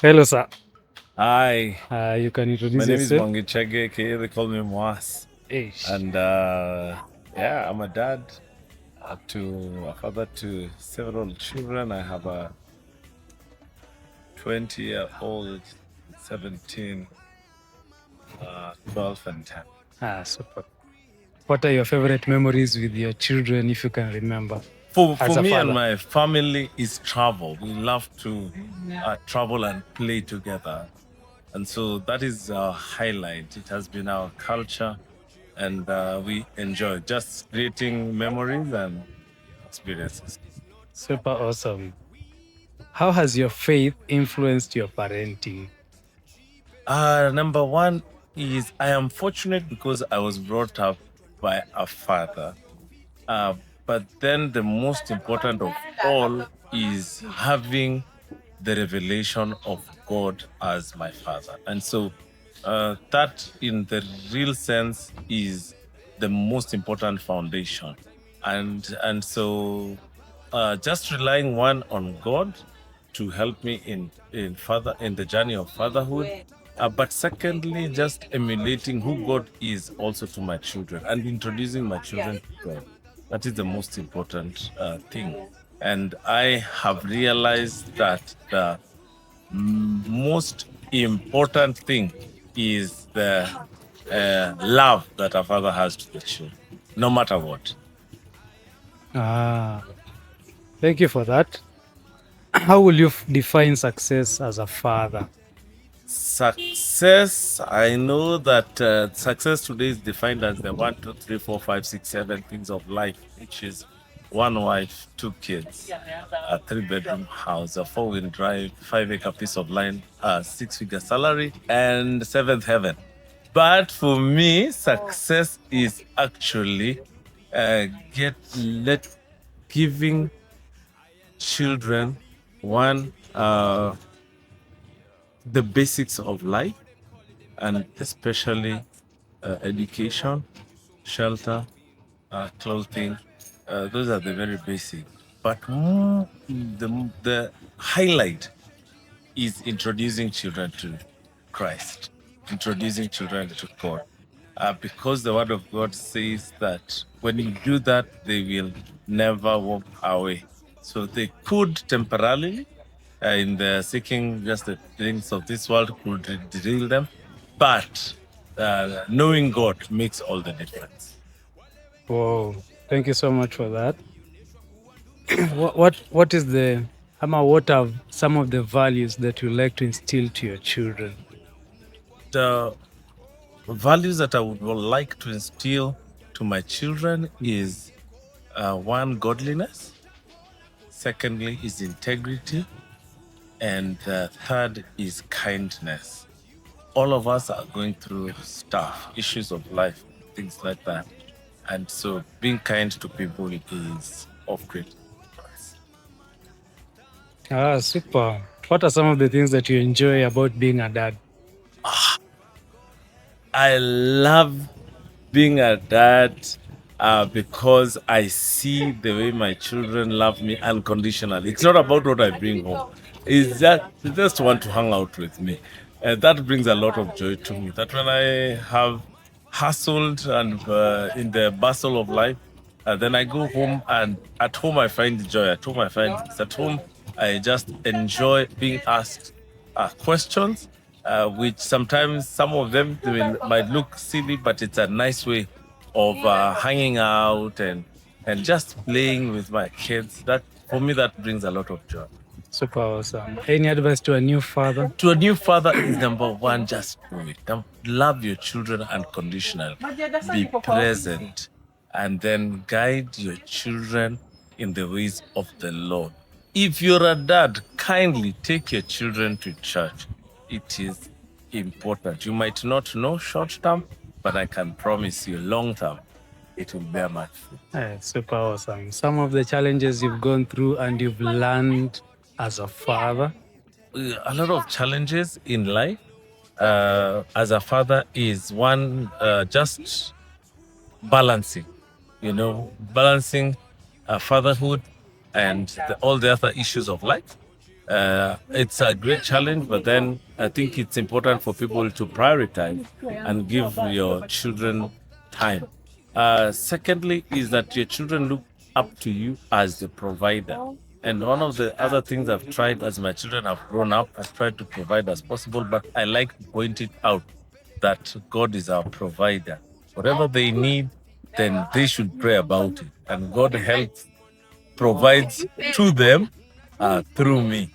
Hello, sir. Hi, You can my introduce name is yourself. Mwangi Chege, aka they call me Moas. Ish. And yeah, I'm a dad a father to several children. I have a 20-year-old, 17, 12, and 10. Super. What are your favorite memories with your children, if you can remember, For as a me and father? my family is travel. We love to travel and play together. And so that is our highlight. It has been our culture, and we enjoy just creating memories and experiences. Super awesome. How has your faith influenced your parenting? Number one is I am fortunate because I was brought up by a father. Uh, but then the most important of all is having the revelation of God as my father. And so that, in the real sense, is the most important foundation. And so just relying one on God to help me in the journey of fatherhood, but secondly, just emulating who God is also to my children and introducing my children to God. That is the most important thing. And I have realized that the most important thing is the love that a father has to the children, no matter what. Ah, Thank you for that. How will you define success as a father? Success, I know that success today is defined as the 1, 2, 3, 4, 5, 6, 7 things of life, which is one wife, two kids, a three-bedroom house, a four-wheel drive, 5-acre piece of land, a six-figure salary, and seventh heaven. But for me, success is actually get let giving children one the basics of life, and especially education, shelter, clothing. Those are the very basic. But the highlight is introducing children to Christ, introducing children to God. Because the Word of God says that when you do that, they will never walk away. So they could temporarily, in the seeking just the things of this world, could derail them, but knowing God makes all the difference. Whoa, thank you so much for that. What is the Ama, what are some of the values that you like to instill to your children? The values that I would like to instill to my children is one, godliness. Secondly, is integrity. And the third is kindness. All of us are going through stuff, issues of life, things like that. And so being kind to people is of great importance. Super. What are some of the things that you enjoy about being a dad? I love being a dad because I see the way my children love me unconditionally. It's not about what I bring home. It's that they just want to hang out with me. And that brings a lot of joy to me. That when I have hustled and in the bustle of life, then I go home, and at home I find joy. At home I find peace. At home I just enjoy being asked questions, which sometimes some of them might look silly, but it's a nice way of hanging out and just playing with my kids. That for me, that brings a lot of joy. Super awesome. Any advice to a new father? To a new father is number one, just do it. Love your children unconditionally. Be present, and then guide your children in the ways of the Lord. If you're a dad, kindly take your children to church. It is important. You might not know short term, but I can promise you long term, it will bear much fruit. Super awesome. Some of the challenges you've gone through and you've learned as a father. A lot of challenges in life as a father is one, just balancing, balancing fatherhood and all the other issues of life. It's a great challenge, but then I think it's important for people to prioritize and give your children time. Secondly, is that your children look up to you as the provider. And one of the other things I've tried as my children have grown up, I've tried to provide as possible, but I like to point it out that God is our provider. Whatever they need, then they should pray about it. And God helps, provides to them through me.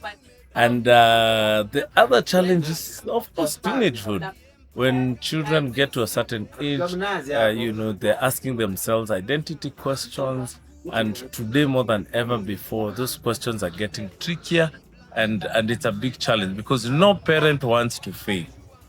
And the other challenge is, of course, teenagehood. When children get to a certain age, they're asking themselves identity questions. And today, more than ever before, those questions are getting trickier. And it's a big challenge because no parent wants to fail.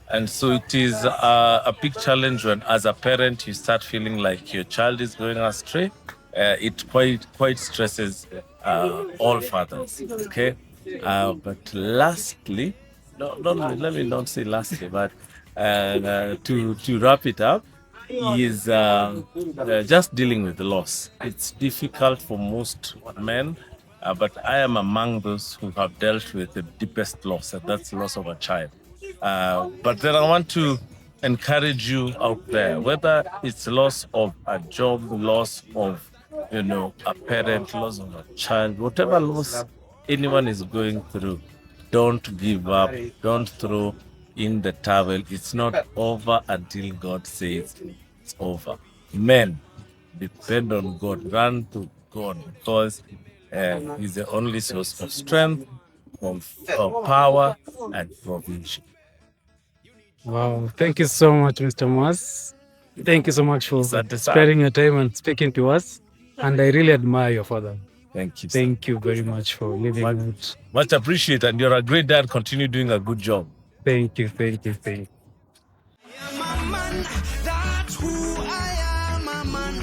And so it is a big challenge when, as a parent, you start feeling like your child is going astray. It quite stresses all fathers. Okay, but lastly, let me not say lastly, but to wrap it up, is just dealing with the loss. It's difficult for most men, but I am among those who have dealt with the deepest loss, and that's the loss of a child. But then I want to encourage you out there, whether it's loss of a job, loss of a parent, loss of a child, whatever loss anyone is going through, don't give up, don't throw in the towel. It's not over until God says it's over. Men, depend on God, run to God, because He's the only source of strength, of power, and provision. Wow. Thank you so much, Mr. Moas. Thank you so much for sparing your time and speaking to us. And I really admire your father. Thank you. Thank you very much for living out. Much appreciated. And you're a great dad. Continue doing a good job. Thank you. Thank you. Thank you. I'm a man, that's who I am, a man.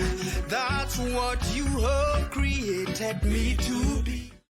That's what you have created me to be.